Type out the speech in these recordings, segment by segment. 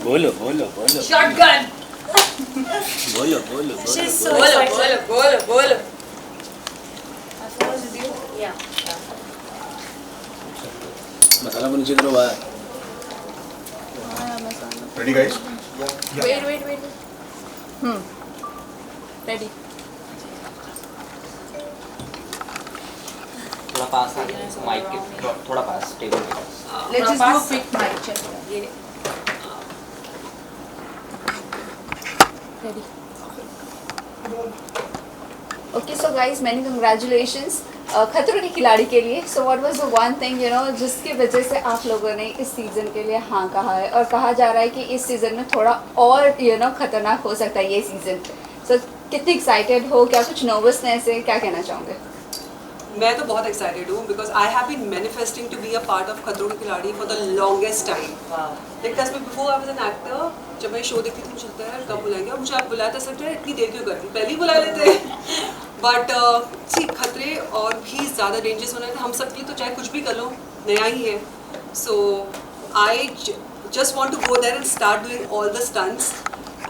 बोलो बोलो बोलो शॉटगन बोलो बोलो She's so बोलो excited. बोलो बोलो बोलो Yeah. मसाला को नीचे करो बाहर Ready, guys? Wait. Ready. थोड़ा पास आ जाए माइक के थोड़ा पास टेबल के पास let's just do a quick mic check ये Ready. Okay, so guys, many congratulations. खतरों के खिलाड़ी के लिए. So what was the one thing जिसकी वजह से आप लोगों ने इस सीजन के लिए हाँ कहा है और कहा जा रहा है कि इस सीजन में थोड़ा और खतरनाक हो सकता है ये सीजन. So कितनी एक्साइटेड हो, क्या कुछ नर्वसनेस है, क्या कहना चाहोगे? मैं तो बहुत एक्साइटेड हूँ because I have been manifesting to be a part of Khatron के Khiladi for the longest time. Because before I was an actor, जब मैं शो देखती थी मुझे लगता है कब बुलाएंगे, और मुझे आप बुलाया था सकता है इतनी देर क्यों कर दी, पहले ही बुला लेते. बट सी खतरे और भी ज़्यादा डेंजरस होना है. हम सब के लिए तो चाहे कुछ भी कर लो नया ही है. So I just want to go there and start doing all the stunts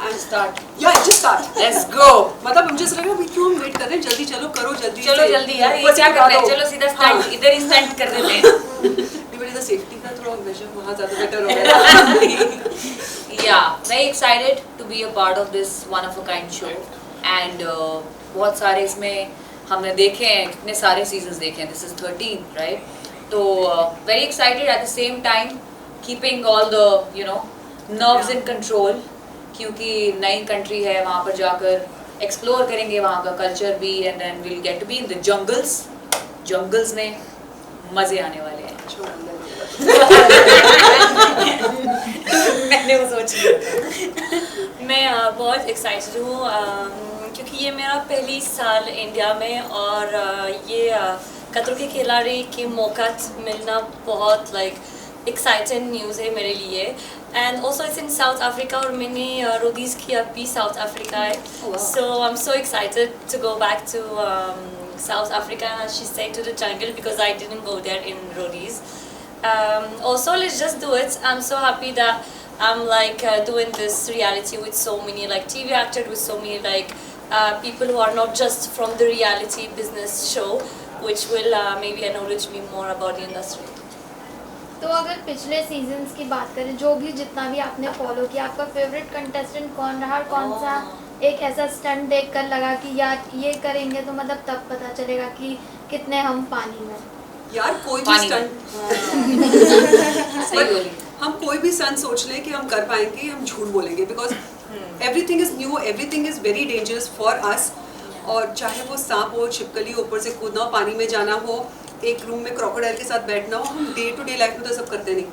and start या जस्ट स्टार्ट. लेट्स गो मतलब मुझे ऐसा लग रहा है अभी क्यों हम वेट कर रहे हैं, जल्दी चलो करो जल्दी चलो से. जल्दी यार, ये ऊपर से क्या कर रहे हैं, उठा दो. चलो सीधा हाँ. स्टंट इधर ही स्टंट कर देते हैं. बट सेफ्टी का थोड़ा मेजर वहाँ ज़्यादा बेटर होगा. Yeah, very excited to be a part of this one of a kind show and बहुत सारे इसमें हमने देखे हैं, कितने सारे सीजन्स देखे हैं. This is 13th, right? तो very excited at the same time keeping all the nerves in control क्योंकि नई कंट्री है, वहाँ पर जाकर एक्सप्लोर करेंगे वहाँ का कल्चर भी and then we'll get to be in the jungles में मज़े आने वाले हैं. मैंने वो सोच लिया. मैं बहुत एक्साइटेड हूँ क्योंकि ये मेरा पहली साल इंडिया में और ये खतरों के खिलाड़ी के मौका मिलना बहुत एक्साइटिंग न्यूज़ है मेरे लिए. And also it's in South Africa और मैंने रोडीज़ किया भी साउथ अफ्रीका है. So I am so excited to go back to South Africa and as she said to the jungle because I didn't go there in Rhodes. Also let's just do it. I'm so happy that I'm doing this reality with so many TV actors, with so many people who are not just from the reality business show, which will maybe knowledge me more about the industry. तो अगर पिछले seasons की बात करें, जो भी जितना भी आपने फॉलो किया, आपका फेवरेट कंटेस्टेंट कौन रहा और कौन सा एक ऐसा स्टंट देखकर लगा कि यार ये करेंगे तो मतलब तब पता चलेगा कि कितने हम पानी में. यार कोई भी स्टंट सही बोली. हम कोई भी स्टंट सोच लें कि हम कर पाएंगे, हम झूठ बोलेंगे because everything is new, everything is very dangerous for us. और चाहे वो सांप हो, छिपकली, ऊपर से कूदना हो, पानी में जाना हो, एक रूम में क्रोकोडाइल के साथ बैठना हो, हम डे टू डे लाइफ में तो सब करते नहीं.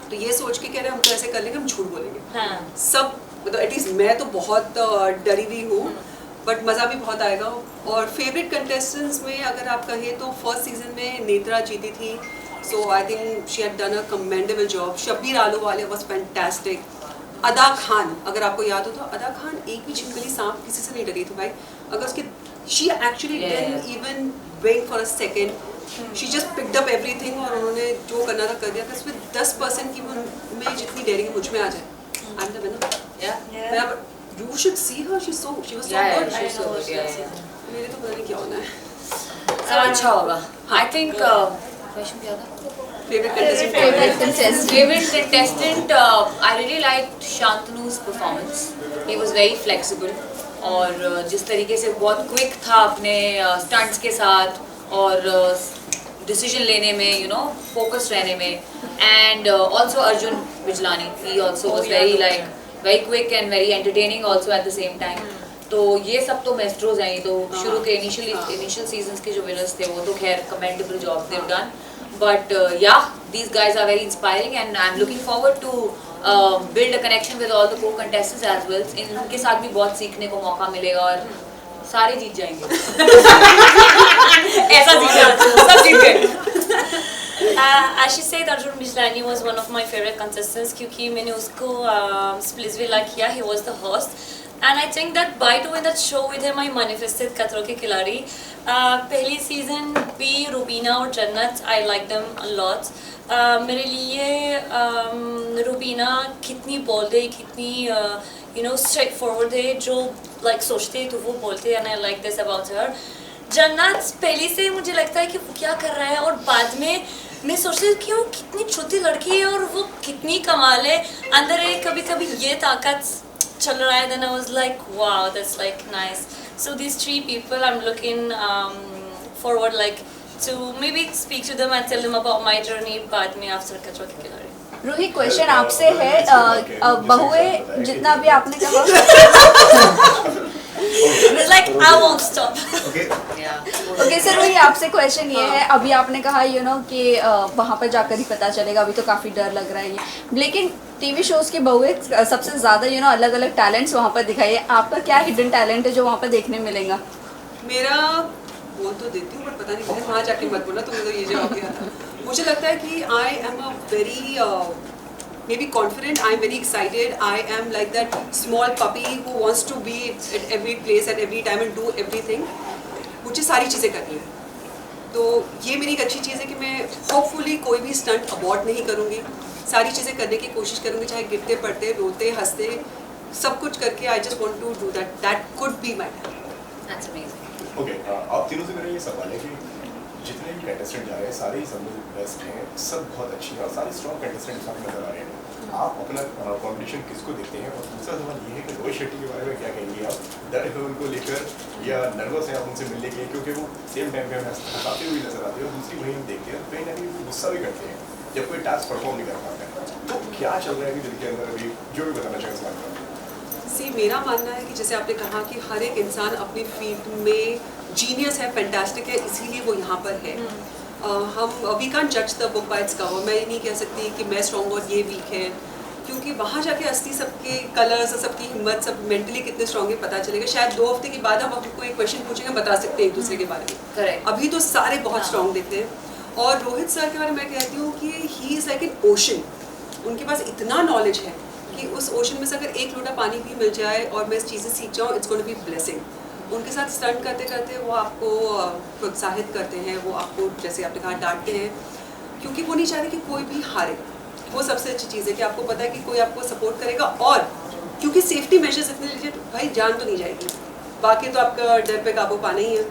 तो ये सोच के कह रहे हैं हम तो ऐसे कर लेंगे, हम झूठ बोलेंगे. सब मतलब एटलीस्ट मैं तो बहुत डरी हुई हूँ, बट मज़ा भी बहुत आएगा. और फेवरेट कंटेस्टेंट्स में अगर आप कहें तो फर्स्ट सीजन में नेत्रा जीती थी. So I think she had done a commendable job. Shabbir Ahluwalia was fantastic. Ada Khan, अगर आपको याद हो तो अदा खान एक भी छिपकली सांप किसी से नहीं डरी थी भाई. अगर उसकी she actually didn't even wait for a second, she just picked up everything और उन्होंने जो करना था कर दिया. तो इसमें 10% की मैं जितनी डेयरिंग मुझ में आ जाए, I am the winner. You should see her. She was so good. she's so good. मेरे तो पता नहीं क्या होना है. सब अच्छा होगा. I think question क्या था? Favorite contestant. Favorite contestant. I really liked Shantanu's performance. He was very flexible और जिस तरीके से बहुत quick था अपने stunts के साथ और decision लेने में, focused रहने में. And also Arjun Bijlani. He also was very quick and very entertaining also at the same time. तो ये सब तो मेस्ट्रोज हैं. ये तो शुरू के initial seasons के जो winners थे वो तो खैर commendable job they've done. But yeah, these guys are very inspiring and I'm looking forward to build a connection with all the co-contestants as well. इनके साथ भी बहुत सीखने को मौका मिलेगा और सारे जीत जाएंगे. ऐसा सब जीत गए. As she said, Arjun Bijlani was one of my favorite contestants क्योंकि मैंने उसको Splitsvilla किया. He was the host And I think that by doing that show with him, I manifested खतरों के खिलाड़ी. पहली season भी रूबीना और जन्नत, I like them a lot. मेरे लिए रूबीना कितनी bold है, कितनी you know straight forward है, जो like सोचते हैं तो वो बोलते हैं, and I like this about her. जन्नत पहले से मुझे लगता है कि वो क्या कर रहा है, और बाद में मैं सोचती हूँ कि वो कितनी छोटी लड़की है और वो कितनी कमाल है, अंदर है कभी कभी ये ताकत चल रहा है. Then I was like, wow, that's like nice. So these 3 people I'm looking forward like to maybe speak to them and tell them about my journey बाद में after खतरों के खिलाड़ी. रूही, क्वेश्चन आपसे है, बहुएं जितना भी आपने कहा It's like I won't stop. Okay sir, Ruhi आपसे क्वेश्चन ये है, अभी आपने कहा कि वहाँ पर जाकर ही पता चलेगा, अभी तो काफ़ी डर लग रहा है ये, लेकिन टीवी शोज़ की बहुएं सबसे ज़्यादा अलग अलग टैलेंट्स वहाँ पर दिखाइए, आपका क्या हिडन टैलेंट है जो वहाँ पर देखने मिलेगा? मेरा बोल तो देती हूँ, बट पता नहीं मैंने वहाँ जाके मत बोला, तुमने तो ये जवाब दिया था. मुझे लगता है कि I am a very maybe confident, I am very excited, I am like that small puppy who wants to be at every place at every time and do everything. मुझे सारी चीज़ें करनी है, तो ये मेरी एक अच्छी चीज़ है कि मैं होपफुली कोई भी स्टंट अबॉर्ट नहीं करूँगी, सारी चीज़ें करने की कोशिश करूँगी, चाहे गिरते पड़ते रोते हंसते सब कुछ करके. I just want to do that could be my talent. That's amazing. Okay, आप तीनों से मेरा ये सवाल है कि जितने भी कंटेस्टेंट जा रहे हैं सारे ही सब बेस्ट हैं, सब बहुत अच्छी हैं और सारे स्ट्रॉन्ग कंटेस्टेंट साथ नजर आ रहे हैं. आप अपना कॉम्पिटिशन किसको देखते हैं? और दूसरा सवाल ये है कि रोहित शेट्टी के बारे में क्या कहेंगे आप? डर है उनको लेकर या नर्वस हैं आप उनसे मिलने के लिए, क्योंकि वो सेम टाइम पे हंसाते हुए नजर आते हैं और दूसरी वहीं हम देखते हैं कहीं ना कहीं गुस्सा भी करते हैं जब कोई टास्क परफॉर्म नहीं कर पाते हैं. तो क्या चल रहा है अभी दिल के अंदर, अभी जो भी बताना चाहें इस बात पर? मेरा मानना है कि जैसे आपने कहा कि हर एक इंसान अपनी फील्ड में जीनियस है, फैंटास्टिक है, इसीलिए वो यहाँ पर है. हम वी कांट जज the book by its cover. मैं ये नहीं कह सकती कि मैं स्ट्रॉन्ग और ये वीक है, क्योंकि वहाँ जाके असली सबके कलर्स, सबकी हिम्मत, सब मेंटली कितने स्ट्रॉन्ग है पता चलेगा. शायद 2 हफ्ते के बाद हम आपको एक क्वेश्चन पूछेंगे, बता सकते हैं एक दूसरे के बारे में. Correct. अभी तो सारे बहुत स्ट्रॉन्ग दिखते हैं. और रोहित सर के बारे में मैं कहती हूँ कि he is like an ocean. उनके पास इतना नॉलेज है कि उस ओशन में से अगर एक लोटा पानी भी मिल जाए और मैं इस चीज़ें सीख जाऊँ, it's going to be blessing. उनके साथ स्टंट करते करते वो आपको प्रोत्साहित करते हैं, वो आपको जैसे आपने कहा डांटते हैं, क्योंकि वो नहीं चाहते कि कोई भी हारे. वो सबसे अच्छी चीज़ है कि आपको पता है कि कोई आपको सपोर्ट करेगा, और क्योंकि सेफ्टी मेजर्स इतने लीजिए भाई, जान तो नहीं जाएगी, बाकी तो आपका डर पे काबू पाना ही है.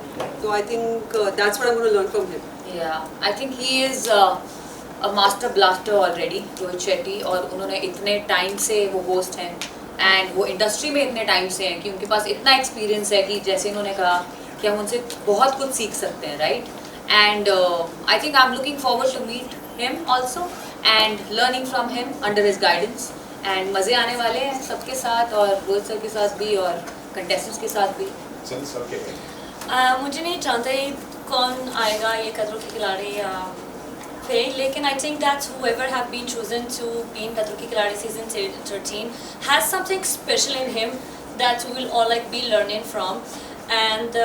तो I think that's what I am going to learn from him. Yeah, I think he is a master blaster already, Rohit Shetty, और उन्होंने इतने टाइम से वो होस्ट हैं एंड वो इंडस्ट्री में इतने टाइम से हैं कि उनके पास इतना एक्सपीरियंस है कि जैसे इन्होंने कहा कि हम उनसे बहुत कुछ सीख सकते हैं, right. And I think I am looking forward to meet him also and learning from him under his guidance. And मज़े आने वाले हैं सबके साथ, और रोहित सर के साथ भी और कंटेस्टेंट्स के साथ भी. मुझे नहीं जानते कौन आएगा ये खतरों के खिलाड़ी पे, लेकिन I think that whoever have been chosen to be in खतरों के खिलाड़ी season 13 has something special in him that we will all like be learning from. And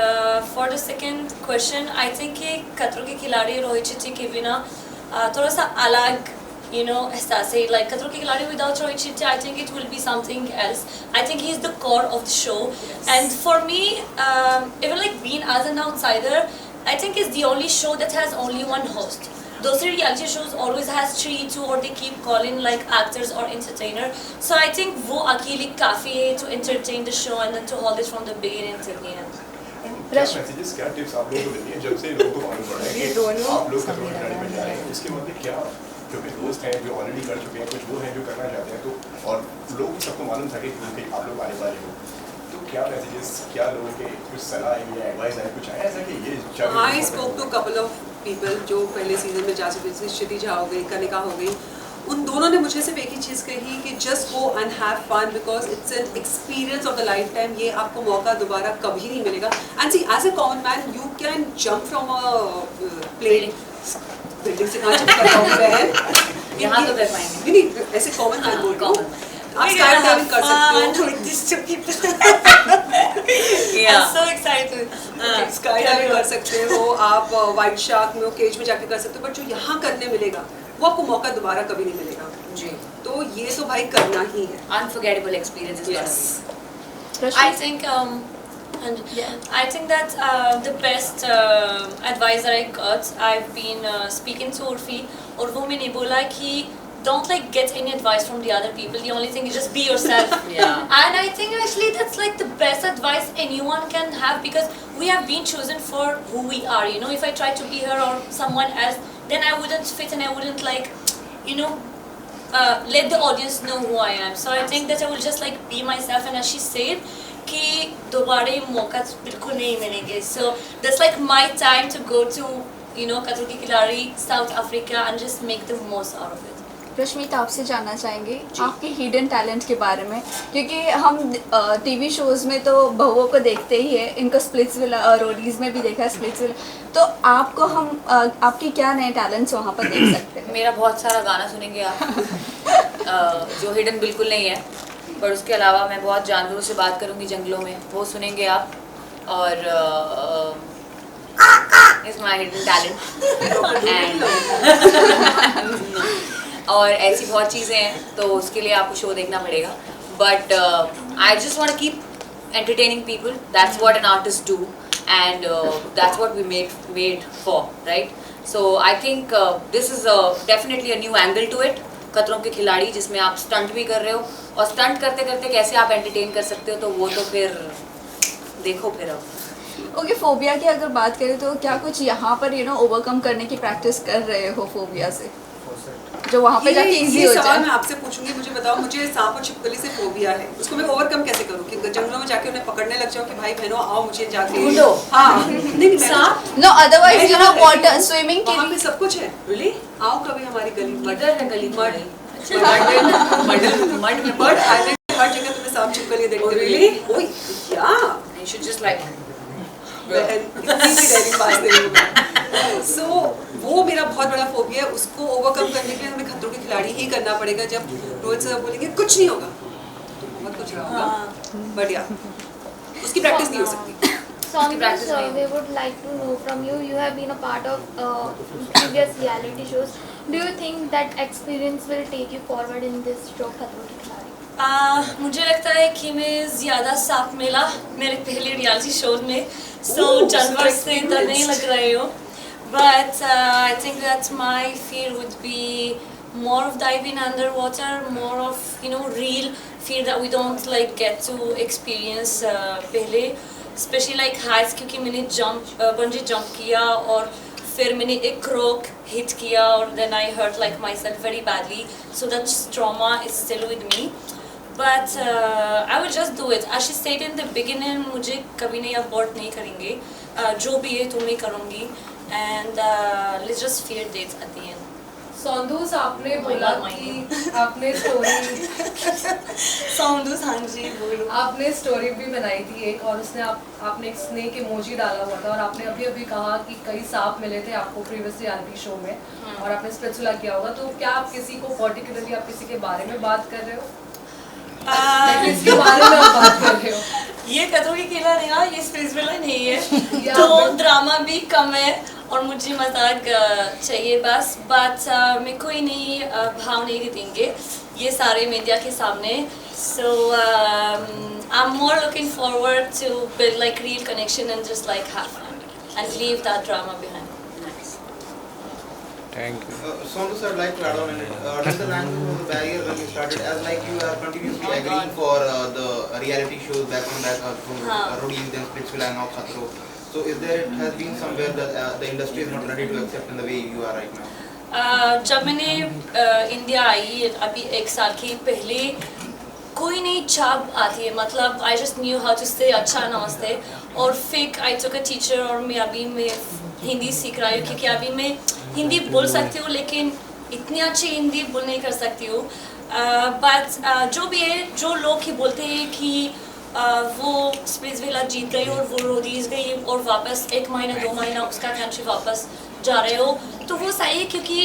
for the second question, I think कि खतरों के खिलाड़ी रोहित शेट्टी के बिना थोड़ा सा अलग एहसास है. Like खतरों के खिलाड़ी without Rohit Shetty, I think it will be something else. I think he is the core of the show. Yes. And for me, even like being as an outsider, I think it's the only show that has only one host. Those reality shows always has 3, 2, or they keep calling like actors or entertainer. So I think वो अकेले काफ़ी है to entertain the show and then to hold it from the beginning to the end. क्या messages, क्या tips आप लोगों को देती हैं जब से लोगों को मालूम पड़ा है कि आप लोग खतरों के खिलाड़ी में जा रहे हैं? उसके मतलब क्या, क्योंकि दोस्त हैं जो ऑलरेडी कर चुके हैं, कुछ वो हैं जो करना चाहते हैं, तो और लोग सबको मालूम था कि आप लोग आने वाले हो, तो क्या मैसेजेस, क्या लोगों के कुछ सलाह या एडवाइस है, कुछ आया ऐसा कि ये? I spoke to couple of people जो पहले सीजन में जा चुके थे. क्षिति झा हो गई, कनिका हो गई. उन दोनों ने मुझे सिर्फ एक ही चीज़ कही कि just go and have fun because it's an experience of the lifetime. ये आपको मौका दोबारा कभी नहीं मिलेगा. And see as a common man you can jump from a plane. Building से कहाँ जंप कर पाओगे बहन? यहाँ तो कर पाएंगे. नहीं, ऐसे कॉमन मैन बोल रहा हूँ. आप स्काई डाइविंग कर सकते हो. With these 2 people. Yeah. I'm so excited. Sky diving कर सकते हो आप, वाइट शार्क में केज में जाके कर सकते हो, बट जो यहाँ करने मिलेगा वो आपको मौका दोबारा कभी नहीं मिलेगा. जी. तो ये तो भाई करना ही है. Unforgettable experiences. Yes. I think and I think that the best advice that I got, I've been speaking to Urfi, और वो मैंने बोला कि don't like get any advice from the other people. The only thing is just be yourself. Yeah. And I think actually that's like the best advice anyone can have, because we have been chosen for who we are. You know, if I try to be her or someone else, then I wouldn't fit and I wouldn't like, you know, let the audience know who I am. So I think that I will just like be myself, and as she said, कि दोबारे मौका बिल्कुल नहीं मिलेंगे. So that's like my time to go to, you know, खतरों की खिलाड़ी, South Africa, and just make the most out of it. Rashmita, आपसे जानना चाहेंगे आपके हिडन टैलेंट के बारे में, क्योंकि हम टीवी शोज़ में तो बहुओं को देखते ही है, इनको स्प्लिट्सविला रोडीज़ में भी देखा है स्प्लिट्सविला, तो आपको हम आपके क्या नए टैलेंट्स वहाँ पर देख सकते हैं? मेरा बहुत सारा गाना सुनेंगे आप जो हिडन बिल्कुल नहीं है, पर उसके अलावा मैं बहुत जानवरों से बात करूँगी जंगलों में, वो सुनेंगे आप. और इज़ माई हिडन टैलेंट. और ऐसी बहुत चीज़ें हैं, तो उसके लिए आपको शो देखना पड़ेगा. But I just want to keep entertaining people. That's what an artist do, and that's what we made for, right? So I think this is definitely a new angle to it. खतरों के खिलाड़ी, जिसमें आप stunt भी कर रहे हो, और स्टंट करते करते कैसे आप एंटरटेन कर सकते हो, तो वो तो फिर देखो फिर अब. ओके, फोबिया की अगर बात करें तो क्या कुछ यहाँ पर ओवरकम करने की प्रैक्टिस कर रहे हो फोबिया से, जो वहाँ पे जाके इजी हो जाए? सवाल मैं आपसे पूछूंगी, मुझे बताओ, मुझे सांप और छिपकली से फोबिया है, उसको मैं ओवरकम कैसे करूँ? कि जंगलों में जाके उन्हें पकड़ने लग जाओ कि भाई बहनों आओ मुझे जाके ढूंढो. हाँ, नहीं सांप. नो, अदरवाइज वाटर स्विमिंग के वहाँ पे लिए सब कुछ है. Really? आओ कभी हमारी गली में. इधर है गली मड मड में बट आइलैंड हर जगह तुम्हें सांप छिपकली देखते Oh, really? ओए या You should just like सो वो मेरा बहुत बड़ा फोबिया है. उसको ओवरकम करने के लिए हमें खतरों के खिलाड़ी ही करना पड़ेगा. जब रोहित सर बोलेंगे कुछ नहीं होगा तो बहुत कुछ रहा होगा, बट या उसकी प्रैक्टिस नहीं हो सकती. Sondus, we would like to know from you. You have been a part of previous reality shows. Do you think that experience will take you forward in this show, खतरों के खिलाड़ी? मुझे लगता है कि मैं ज़्यादा साफ मिला मेरे पहले रियलिटी शो में, so जानवर से डर नहीं लग रही हूँ. But I think that my fear would be more of diving underwater, more of, you know, real fear that we don't like get to experience पहले, especially like heights, क्योंकि मैंने बंजी जंप किया और फिर मैंने एक रॉक हिट किया और then I hurt like myself very badly, so that trauma is still with me. But I will just do it. As she said in the beginning, मुझे कभी नहीं abort नहीं करेंगे, जो भी है तो मैं करूँगी, and let's just fear dates at the end. सौंदूस, आपने बोला कि आपने स्टोरी सौंदूस, हाँ जी बोलो. आपने स्टोरी भी बनाई थी एक, और उसने आपने एक स्नेक इमोजी डाला हुआ था, और आपने अभी कहा कि कई सांप मिले थे आपको प्रीवियस रियलिटी शो में, और आपने स्प्लिट्सविला किया होगा, तो क्या आप किसी को पर्टिकुलरली आप किसी के बारे में बात कर रहे हो? इसके बारे में आप बात कर रहे हो? ये खतरों के खिलाड़ी नहीं है, ये स्प्लिट्सविला नहीं है, तो ड्रामा भी कम है और मुझे मजाक चाहिए बस. बट मैं कोई नहीं भाव नहीं देंगे ये सारे मीडिया के सामने. So I'm more looking forward to build like real connection and just like have fun and leave that drama behind. Thank you. Sondus, I'd like to add on it. Did the language was a barrier when you started, as like you are continuously agreeing for the reality shows back from Roadies, then Splitsvilla and now Khatro. So is there, it has been somewhere that the industry is not ready to accept in the way you are right now? जब मैंने India I अभी एक साल की पहले, कोई नहीं छाप आती है, मतलब I just knew how to say अच्छा नमस्ते, और फिर I took a teacher और मैं हिंदी सीख रही हूँ, क्योंकि अभी मैं हिंदी बोल सकती हूँ लेकिन इतनी अच्छी हिंदी बोल नहीं कर सकती हूँ. बट जो भी है, जो लोग ही बोलते हैं कि वो स्प्लिट्सविला जीत गई और वो रोडीज गई और वापस 1 महीना 2 महीना उसका कंट्री वापस जा रहे हो, तो वो सही है, क्योंकि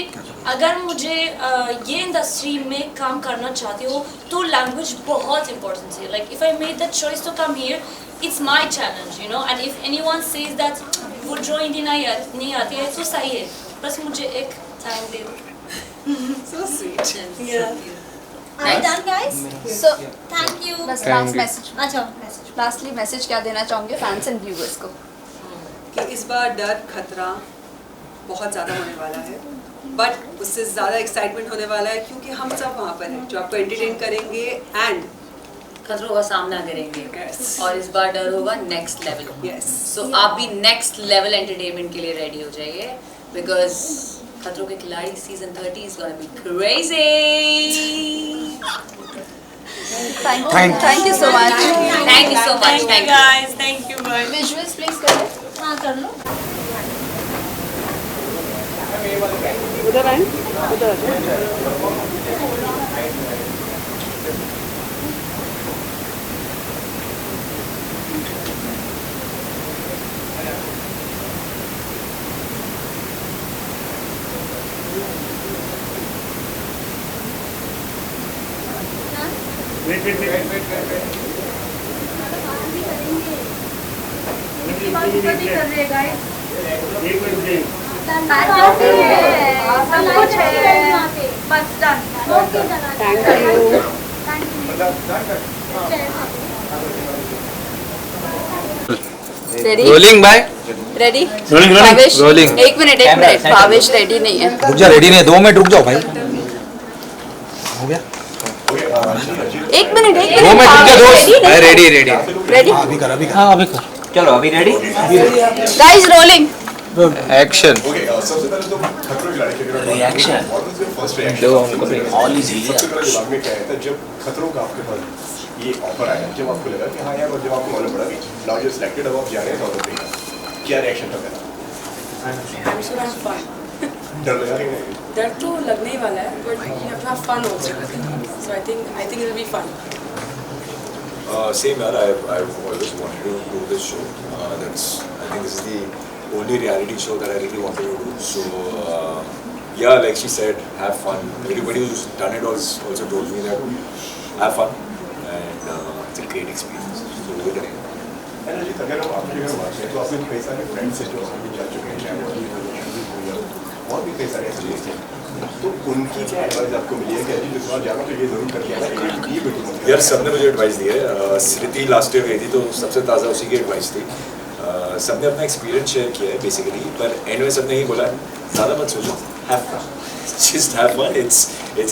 अगर मुझे ये इंडस्ट्री में काम करना चाहती हो तो लैंग्वेज बहुत इंपॉर्टेंट है. Like if I made that choice to come here, it's my challenge, you know, and if anyone says that वो जो हिंदी नहीं आती है तो सही है, बस मुझे एक टाइम दे दो. So sweet. Yeah. Are you done, guys? So Thank you. बस लास्ट मैसेज, अच्छा मैसेज लास्टली मैसेज क्या देना चाहोगे फैंस एंड व्यूअर्स को? कि इस बार डर खतरा बहुत ज़्यादा होने वाला है, बट उससे ज़्यादा एक्साइटमेंट होने वाला है क्योंकि हम सब वहाँ पर हैं जो आपको एंटरटेन करेंगे एंड खतरों का सामना करेंगे। और इस बार डर होगा नेक्स्ट लेवल। Yes. सो आप भी नेक्स्ट लेवल एंटरटेनमेंट के लिए रेडी हो जाइए, बिकॉज खतरों के खिलाड़ी season 30 is gonna be crazy. Thank you so much. Thank you so much. Thank you guys, thank you guys. Visuals please करो। हाँ कर लो। Ready rolling bye ready Rolling, rolling. Bhavesh Rolling. एक मिनट भावेश रेडी नहीं है। रुक जा, रेडी नहीं है, 2 मिनट रुक जाओ भाई। हो गया, एक मिनट 2 मिनट रुक जा दोस्त। मैं रेडी रेडी रेडी अभी कर हाँ अभी कर। चलो अभी ready. Guys rolling action. Okay सबसे पहले तो खतरों के खिलाड़ी के Reaction. फर्स्ट रिएक्शन दो हमको All is easy. सबसे पहले दिमाग में क्या आया था जब खतरों का आपके पास ये ऑफर आया, जब आपको लगा कि हाँ यार, और जब आपको मालूम पड़ा कि नाउ यू सिलेक्टेड, अब आप जा रहे हैं साउथ अफ्रीका, क्या रिएक्शन था पहला? I'm sure I'm fine. डर लगा कि नहीं? डर तो लगने ही वाला है, but you have to have fun also. So I think it will be fun. Same, yaar. I've always wanted to do this show. I think this is the only reality show that I really wanted to do. So yeah, like she said, have fun. Everybody who's done it also told me that have fun, and it's a great experience. So do it again. Energy अगर हम आपके घर बात करें तो आपने कई सारे फ्रेंड्स हैं जो ऑलरेडी जा चुके हैं, चाहे वो शुरू हुई हो और भी कई सारे ऐसे दोस्त हैं, तो उनकी क्या एडवाइस आपको मिली है कि अजी इस बार जाना तो ये जरूर करके आना, ये बिल्कुल यार सबने मुझे एडवाइस दी है। स्मृति लास्ट ईयर गई थी तो सबसे ताज़ा उसी की एडवाइस थी। सबने अपना एक्सपीरियंस शेयर किया है बेसिकली, पर एंड में सबने ही बोला ज़्यादा मत सोचो, have fun, just have fun. It's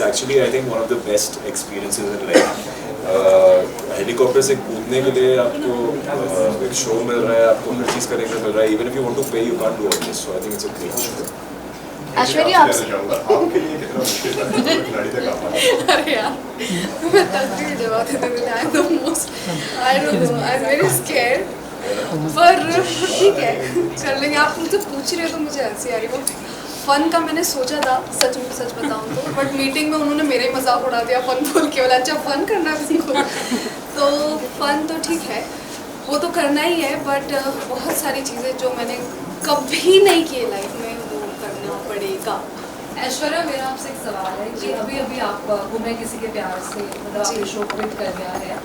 actually I think one of the best experiences in life. Helicopter से कूदने के लिए आपको एक शो मिल रहा है, आपको हर चीज़ करने को मिल रहा है। Even if you want to pay, you can't do all this. So I think it's a great show. Aishwarya आपसे आपके लिए कितना मुश्किल है खिलाड़ी तक आप? अरे यार, मैं तब जवाब देने में I the most, I don't know, I am very scared, पर ठीक है कर लेंगे। आप मुझसे पूछ रहे हो तो मुझे हंसी आ रही है। फन का मैंने सोचा था, सच बताऊं तो, बट मीटिंग में उन्होंने मेरा ही मजाक उड़ा दिया फन बोल के, बोला अच्छा फन करना है तुमको। तो फन तो ठीक है, वो तो करना ही है, बट बहुत सारी चीज़ें जो मैंने कभी नहीं की लाइफ में वो करना पड़ेगा। ऐश्वर्या, मेरा आपसे एक सवाल है कि अभी अभी आप घूमे किसी के प्यार से, मतलब आपने शो क्विट कर दिया है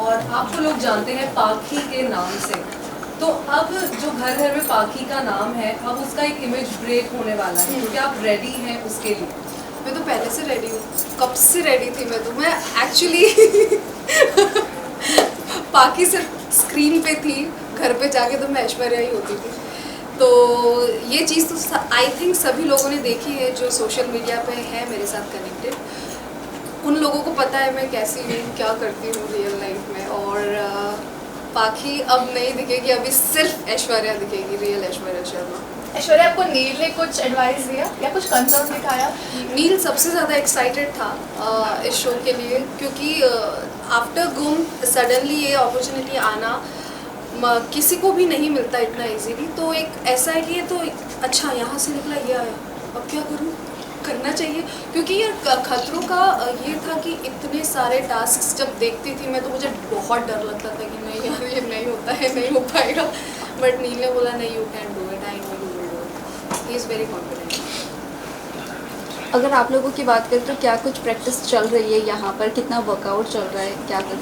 और आपको लोग जानते हैं पाखी के नाम से, तो अब जो घर घर में पाखी का नाम है, अब उसका एक इमेज ब्रेक होने वाला है, तो क्या आप रेडी हैं उसके लिए? मैं तो पहले से रेडी हूँ, कब से रेडी थी मैं एक्चुअली पाखी सिर्फ स्क्रीन पे थी, घर पे जाके तो मैं ऐश्वर्या ही होती थी। तो ये चीज़ तो आई थिंक सभी लोगों ने देखी है जो सोशल मीडिया पे है मेरे साथ कनेक्टेड, उन लोगों को पता है मैं कैसी हूँ, क्या करती हूँ रियल लाइफ में। और पाखी अब नहीं दिखेगी, अभी सिर्फ ऐश्वर्या दिखेगी, रियल ऐश्वर्या शर्मा। ऐश्वर्या, आपको नील ने कुछ एडवाइस दिया या कुछ कंसर्न दिखाया? नील सबसे ज़्यादा एक्साइटेड था इस शो के लिए, क्योंकि आफ्टर गुम सडनली ये अपॉर्चुनिटी आना किसी को भी नहीं मिलता इतना इजीली। तो एक ऐसा है कि ये तो अच्छा यहाँ से निकला, ये आया, अब क्या करूँ, करना चाहिए। क्योंकि ये खतरों का ये था कि इतने सारे टास्क जब देखती थी मैं, तो मुझे बहुत डर लगता था कि नहीं यार ये नहीं होता है, नहीं हो पाएगा। बट नील ने बोला नहीं, you can do it, I know you will do it, he is very confident. अगर आप लोगों की बात करें तो क्या कुछ प्रैक्टिस चल रही है यहाँ पर, कितना वर्कआउट चल रहा है, क्या कुछ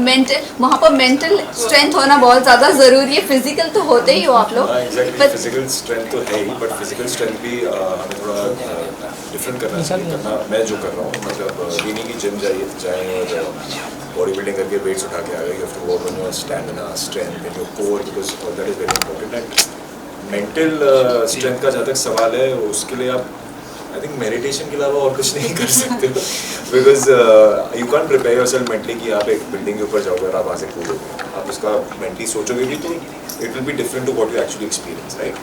मेंटल, वहाँ पर मेंटल स्ट्रेंथ होना बहुत ज़्यादा ज़रूरी है, फिजिकल तो होते ही हो आप लोग, एग्जैक्टली फिजिकल स्ट्रेंथ तो है ही, बट फिजिकल स्ट्रेंथ भी हमें थोड़ा डिफरेंट करना चाहिए। करना मैं जो कर रहा हूँ, मतलब ये नहीं कि जिम जाएँ और बॉडी बिल्डिंग करके वेट्स उठा के आ गए। You have to work on your stamina, strength in your core, because that is very important. And mental strength का जहाँ तक सवाल है, उसके लिए आप आई थिंक मेडिटेशन के अलावा और कुछ नहीं कर सकते हो, because you can prepare yourself mentally कि आप एक बिल्डिंग के ऊपर जाओगे और आप वहाँ से कूदोगे, आप उसका मेंटली सोचोगे भी तो it will be different to what you actually experience, right?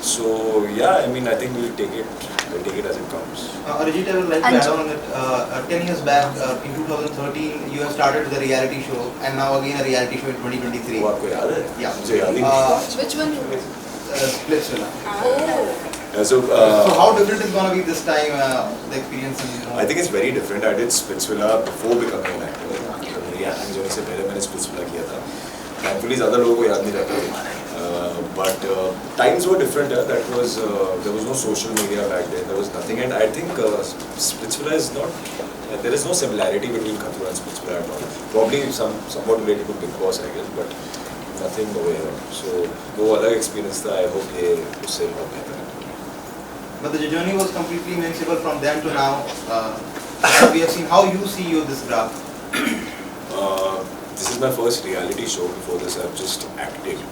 So yeah, I mean, I think we'll take it as it comes. Arijit, I would like to add on that 10 years back, in 2013, you have started the reality show, and now again a reality show in 2023. वो आपको याद है? Yeah. मुझे याद ही नहीं। Which one? Splitsvilla. So how different is gonna be this time? The experience. I think it's very different. I did Splitsvilla before becoming an actor. Reacting जोने से पहले मैंने Splitsvilla किया था। Thankfully ज़्यादा लोगों को याद नहीं रहता। But times were different. That was there was no social media back then. There was nothing, and I think Splitsvilla is not. There is no similarity between Khatro and Splitsvilla at all. Probably somewhat related to Big Boss, I guess, but nothing over here. So वो अलग experience था. I hope ये उससे बहुत बेहतर है. But the journey was completely invincible from then to now. We have seen how you see this graph. This is my first reality show. Before this, I've just acted.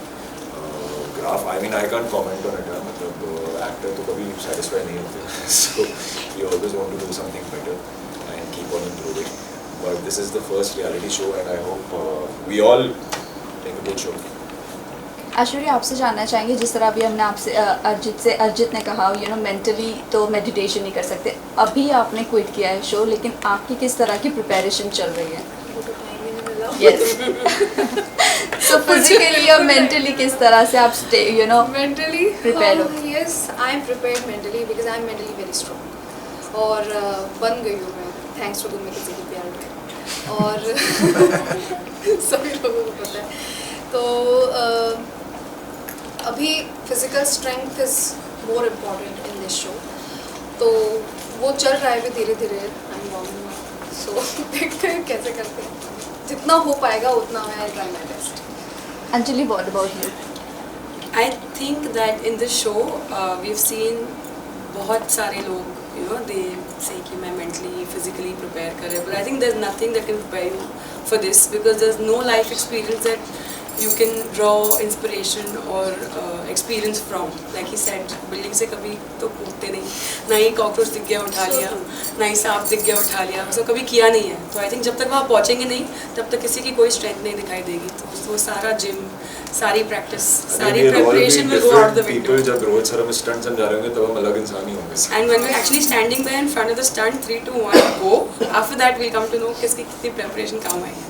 Graph. I mean, I can't comment on it. मतलब actor तो कभी satisfied नहीं होते. So you always want to do something better and keep on improving. But this is the first reality show, and I hope we all make a good show. Aishwarya, आपसे जानना चाहेंगे, जिस तरह अभी हमने आपसे अर्जित ने कहा मेंटली तो मेडिटेशन नहीं कर सकते, अभी आपने क्विट किया है शो, लेकिन आपकी किस तरह की प्रिपरेशन चल रही है? So physically or mentally किस तरह से आप mentally prepare हो? Yes, I am prepared mentally because I am mentally very strong. और बन गई हूँ मैं, thanks to तुम्हें किसी के प्यार में, और सभी लोगों को पता है। तो अभी physical strength is more important in this show. तो वो चल रहा है भी धीरे-धीरे, I'm warming up. So देखते हैं कैसे करते हैं, जितना हो पाएगा उतना मैं try my best. Anjali, what about you? I think that in this show we've seen बहुत सारे लोग they say कि मैं mentally, physically prepare कर रहे, but I think there's nothing that can prepare you for this because there's no life experience that you can draw inspiration or experience from. Like he said, building से कभी तो कूदते नहीं, ना ही cockroach दिख गया उठा लिया, ना ही सांप दिख गया उठा लिया, उसको कभी किया नहीं है। तो आई थिंक जब तक वहाँ पहुँचेंगे नहीं, तब तक किसी की कोई स्ट्रेंथ नहीं दिखाई देगी। तो वो सारा जिम, सारी प्रैक्टिस, सारी preparation will go out the window. जब रोहित सर हमें स्टंट समझा रहे होंगे तब हम अलग इंसान ही होंगे। And when we're actually standing there in front of the stunt, 3, 2, 1, go. After that we'll come to know किसकी कितनी preparation काम आई है।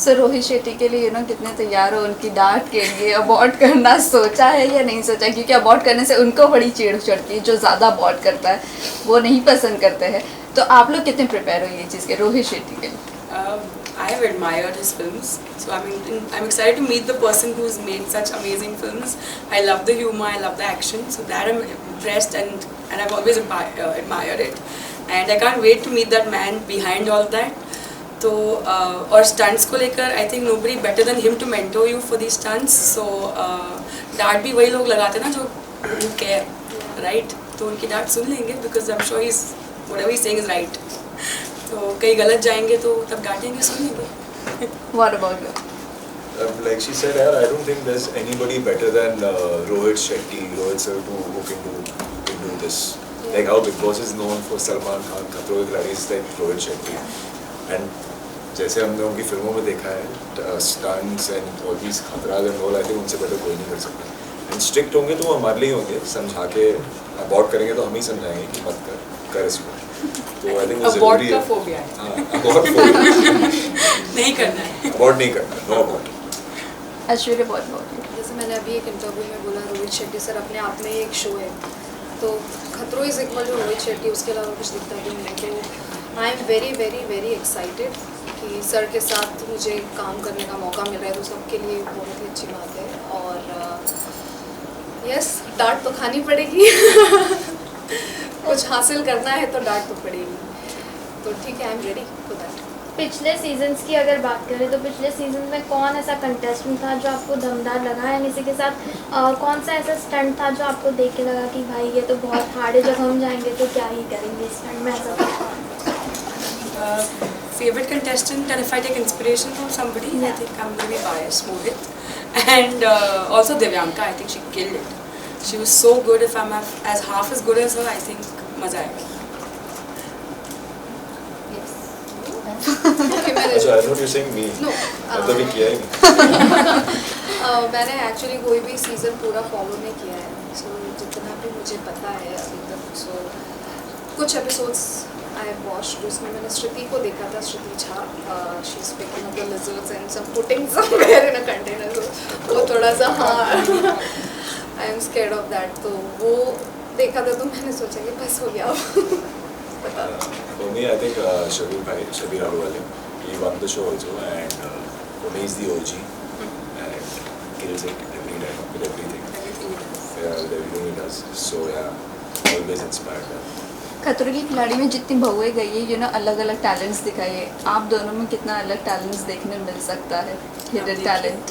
So रोहित शेट्टी के लिए कितने तैयार हो उनकी डांट के लिए? अबॉर्ट करना सोचा है या नहीं सोचा? क्योंकि अबॉर्ट करने से उनको बड़ी चिढ़ चढ़ती है, जो ज़्यादा अबॉर्ट करता है वो नहीं पसंद करते हैं। तो आप लोग कितने प्रिपेयर हो ये चीज़ के रोहित शेट्टी के लिए? I have admired his films, so I'm excited to meet the person who's made such amazing films. I love the humor, I love the action, so that I'm impressed and I've always admired it, and I can't wait to meet that man behind all that. तो और stunts को लेकर I think nobody better than him to mentor you for the stunts. So डांट भी वही लोग लगाते हैं ना जो केयर, राइट? तो उनकी डांट सुन लेंगे because I am sure is whatever he saying is right. तो कहीं गलत जाएंगे तो तब डांटेंगे, सुन लेंगे। What about you? Like she said, I don't think there's anybody better than Rohit Shetty, Rohit sir, who can do this. Like how Big Boss is known for Salman Khan, Khatro ke Khiladi is like Rohit Shetty. And जैसे हमने उनकी फिल्मों में देखा है, stunts and all these खतराज and all, I think उनसे better कोई नहीं कर सकता। एंड स्ट्रिक्ट होंगे तो वो हमारे लिए होंगे, समझा के अबॉर्ट करेंगे तो हम ही समझाएंगे कि मत कर इसको। तो आई थिंक वो ज़रूरी है। फोबिया है। हाँ, अबॉर्ट फोबिया नहीं करना है, अबॉर्ट नहीं करना, नो अबॉर्ट। ऐश्वर्या, बहुत जैसे मैंने अभी एक इंटरव्यू में बोला, रोहित शेट्टी सर अपने आप में एक शो है, तो Khatron is equal to Rohit Shetty, उसके अलावा कुछ दिखता भी नहीं। तो I am very very very excited कि सर के साथ मुझे काम करने का मौका मिल रहा है, तो सबके लिए बहुत ही अच्छी बात है। और यस, डांट तो खानी पड़ेगी कुछ हासिल करना है तो डांट तो पड़ेगी, तो ठीक है, I am ready for that. पिछले सीजन्स की अगर बात करें तो पिछले सीजन में कौन ऐसा कंटेस्टेंट था जो आपको दमदार लगा है, इसी के साथ कौन सा ऐसा स्टंट था जो आपको देख के लगा कि भाई ये तो बहुत हार्ड है, जब हम जाएंगे तो क्या ही करेंगे इस स्टंट में, ऐसा कुछ? Favorite contestant, and if I take inspiration from somebody, I think I'm going to be biased, Mohit. And also Divyanka, I think she killed it. She was so good. If I'm as half as good as her, I think maza aayega. अच्छा, I thought you were saying me. No. मतलब ये किया है मैंने actually कोई भी season पूरा follow नहीं किया है, सो जितना भी मुझे पता है अभी तक, सो कुछ एपिसोड्स आई हैव वॉच्ड, उसमें मैंने श्रुति को देखा था, Shruti Jha, she is picking up the lizards and some putting somewhere in a container, वो थोड़ा सा हाँ I am scared of that, तो वो देखा था तो मैंने सोचा कि बस हो गया For me, I think Shabir Ahluwalia, he won the show also, and for me, he's the OG, and kills it every time with everything. Yeah, with everything he does. So yeah, always inspired by. खतरों की खिलाड़ी में जितनी बहुएं गई है, you know, अलग अलग talents दिखाए, आप दोनों में कितना अलग टैलेंट्स देखने मिल सकता है, हिडन टैलेंट?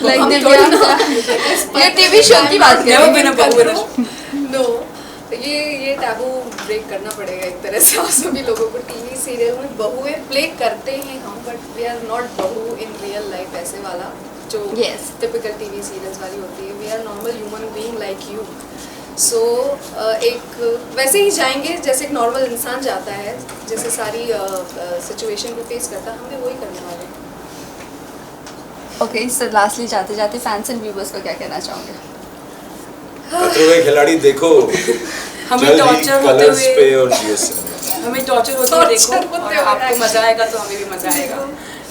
लाइक दिव्यांका, ये टीवी शो की बात कर रहे हैं। नो, ये टैबू ब्रेक करना पड़ेगा एक तरह से, और सभी लोगों को टीवी सीरियल में बहुएं प्ले करते हैं हम, बट वी आर नॉट बहू इन रियल लाइफ, ऐसे वाला जो टिपिकल टीवी सीरियल्स वाली होती है, we are normal human being like you. So एक वैसे ही जाएंगे जैसे एक नॉर्मल इंसान जाता है, जैसे सारी सिचुएशन को फेस करता है, हम भी वही करने वाले हैं। ओके सर, लास्टली जाते जाते फैंस एंड व्यूअर्स को क्या कहना चाहोगे? खतरों के खिलाड़ी देखो, हमें टॉर्चर होते हुए पे और GS हमें टॉर्चर होते हुए देखो, और आपको मजा आएगा तो हमें भी मजा आएगा,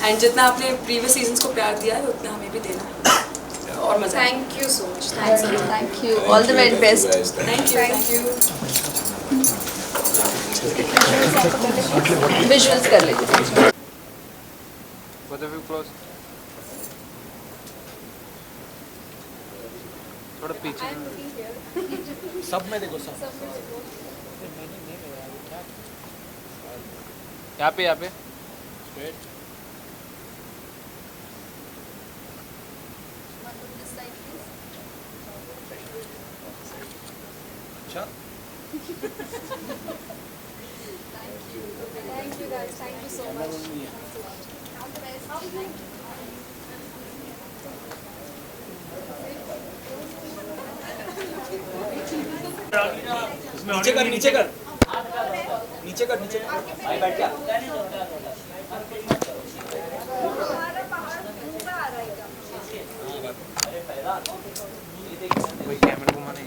एंड जितना आपने प्रीवियस सीजन्स को प्यार दिया है उतना हमें भी देना और मजा। Thank you so much, thank you, all the very best. Thank you. Visuals कर लीजिए। थोड़ा पीछे सब में देखो, सब यहाँ पे अच्छा, thank you guys, thank you so much, all the best. नीचे कर भाई, बैठ जा। कैमरा घुमाने